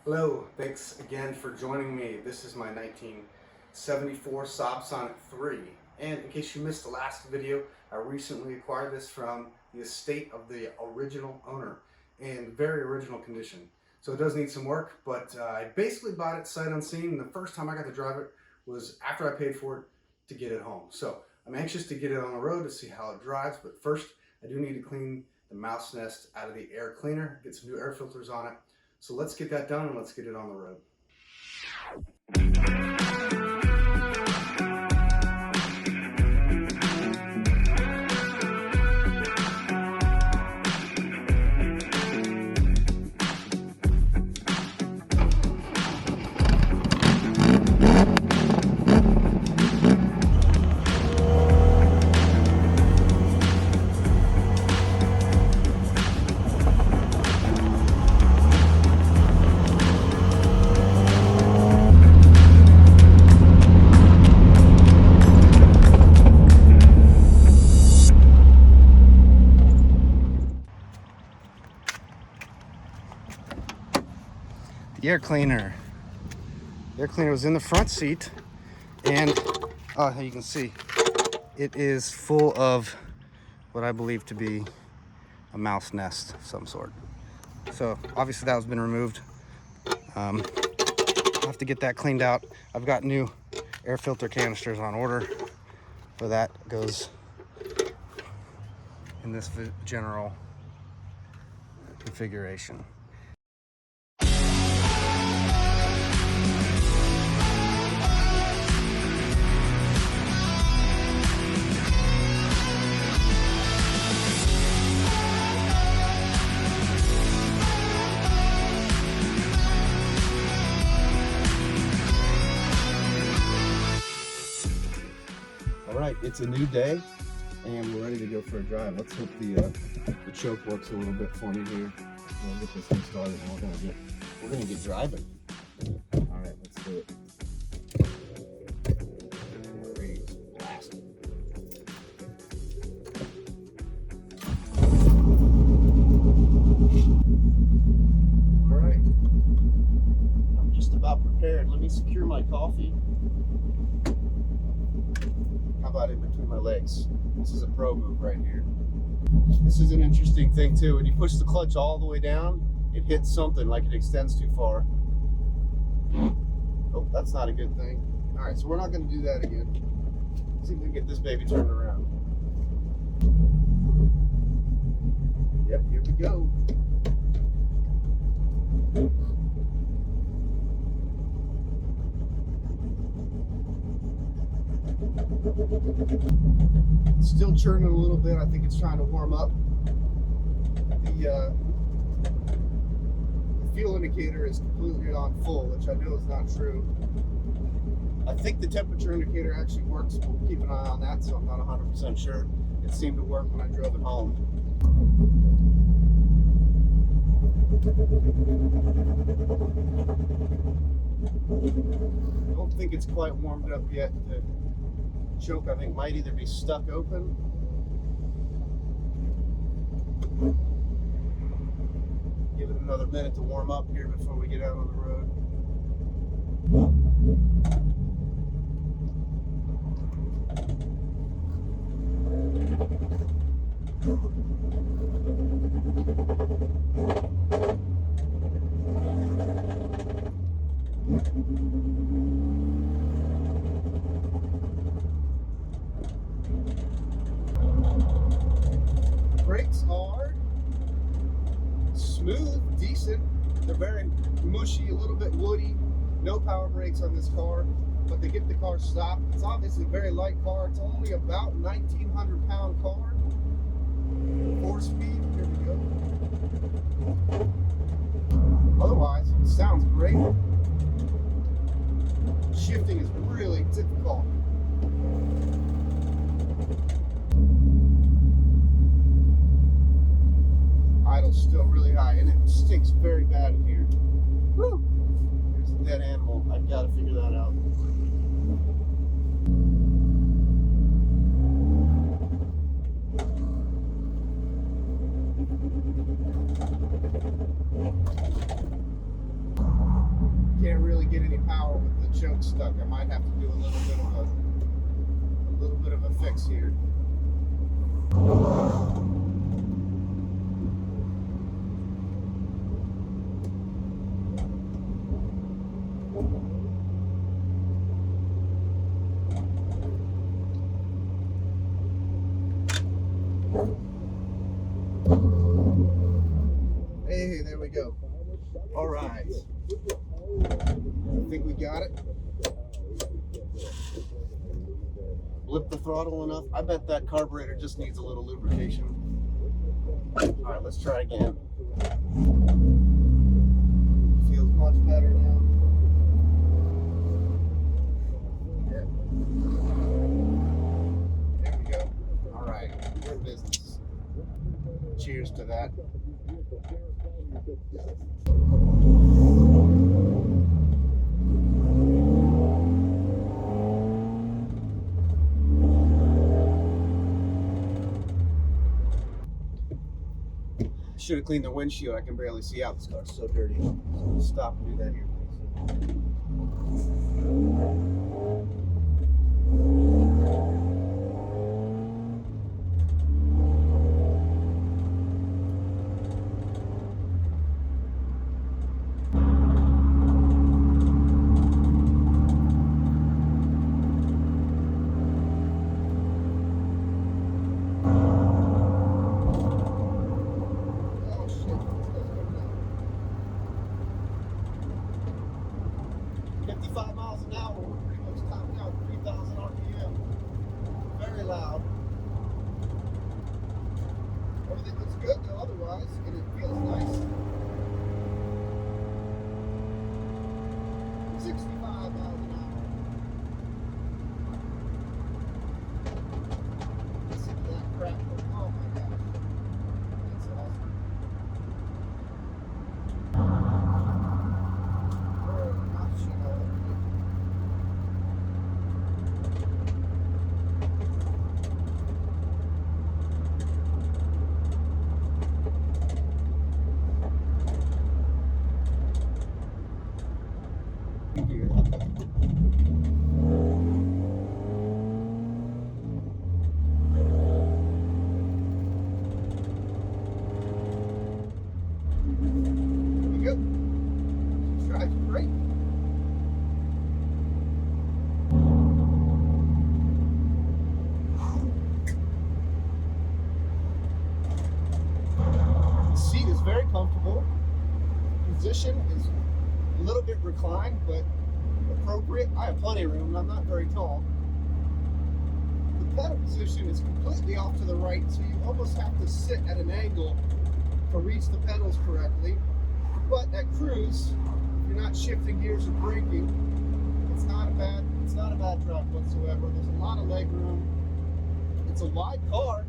Hello, thanks again for joining me. This is my 1974 Saab Sonett III. And in case you missed the last video, I recently acquired this from the estate of the original owner in very original condition. So it does need some work, but I basically bought it sight unseen. And the first time I got to drive it was after I paid for it to get it home. So I'm anxious to get it on the road to see how it drives, but first I do need to clean the mouse nest out of the air cleaner, get some new air filters on it. So let's get that done and let's get it on the road. The air cleaner was in the front seat, and you can see it is full of what I believe to be a mouse nest of some sort. So obviously that has been removed. I'll have to get that cleaned out. I've got new air filter canisters on order for that. Goes in this general configuration. All right, it's a new day, and we're ready to go for a drive. Let's hope the choke works a little bit for me here. We'll get this thing started, and we're gonna get driving. All right, let's do it. Raise, blast. All right, I'm just about prepared. Let me secure my coffee. How about in between my legs? This is a pro move right here. This is an interesting thing too. When you push the clutch all the way down, it hits something like it extends too far. Oh, that's not a good thing. All right, so we're not going to do that again. Let's see if we can get this baby turned around. Yep, here we go. Still churning a little bit. I think it's trying to warm up. The fuel indicator is completely on full, which I know is not true. I think the temperature indicator actually works. We'll keep an eye on that, so I'm not 100% sure. It seemed to work when I drove it home. I don't think it's quite warmed up yet. The choke, I think, might either be stuck open. Give it another minute to warm up here before we get out on the road. Brakes are smooth, decent. They're very mushy, a little bit woody. No power brakes on this car, but they get the car stopped. It's obviously a very light car. It's only about 1,900 pound car. 4-speed, here we go. Otherwise, it sounds great. Shifting is really difficult. Idle's still really high, and it stinks very bad in here. Woo! There's a dead animal. I've got to figure that out. can't really get any power with the choke stuck. I might have to do a little bit of a fix here. Hey, there we go. All right. I think we got it. Blip the throttle enough. I bet that carburetor just needs a little lubrication. All right, let's try again. Feels much better now. Yeah. There we go. All right, we're in business. Cheers to that. Should have cleaned the windshield. I can barely see out. This car's so dirty. So we'll stop and do that here. Loud. Everything looks good though otherwise, and it feels nice. 65 miles an hour. Listen to that crap. Oh my gosh. That's awesome. Oh, not shit all over it. Great. The seat is very comfortable. Position is a little bit reclined, but appropriate. I have plenty of room, and I'm not very tall. The pedal position is completely off to the right, so you almost have to sit at an angle to reach the pedals correctly. But at cruise, you're not shifting gears or braking. It's not a bad drive whatsoever. There's a lot of leg room. It's a wide car,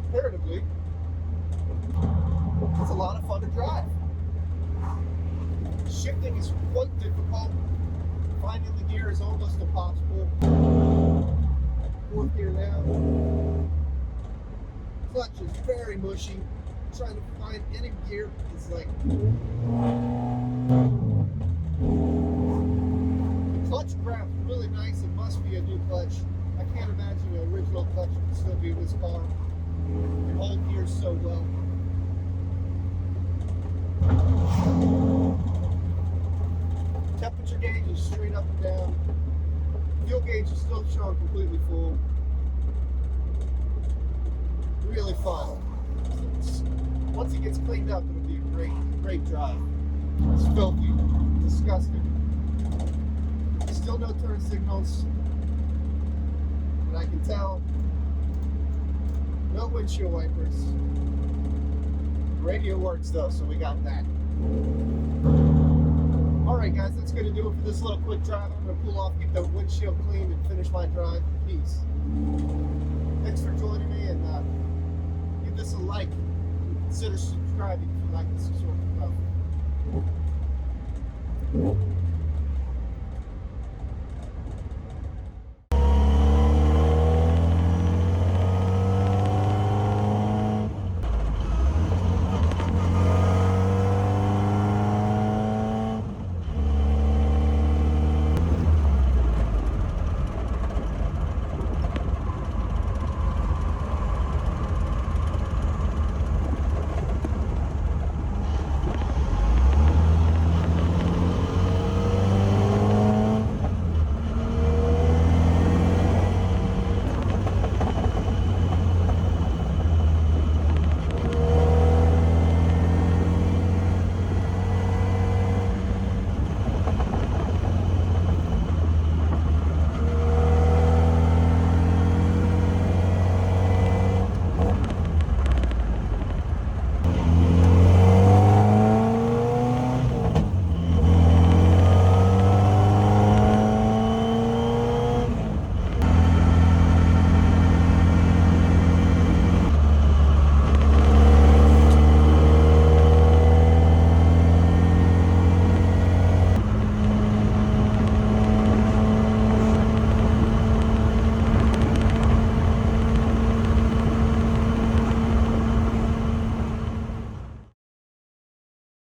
comparatively. It's a lot of fun to drive. Shifting is quite difficult. Finding the gear is almost impossible. Fourth gear now. Clutch is very mushy. Trying to find any gear is like the clutch grab's really nice. It must be a new clutch. I can't imagine an original clutch would still be in this car. It holds gears so well. Temperature gauge is straight up and down. Fuel gauge is still showing completely full. Really fun. Once it gets cleaned up, it'll be a great drive. It's filthy, disgusting. Still no turn signals, but I can tell. No windshield wipers. Radio works though, so we got that. Alright guys, that's going to do it for this little quick drive. I'm going to pull off, get the windshield cleaned, and finish my drive. Peace. Thanks for joining me, and give this a like. Consider subscribing if you like this sort of stuff.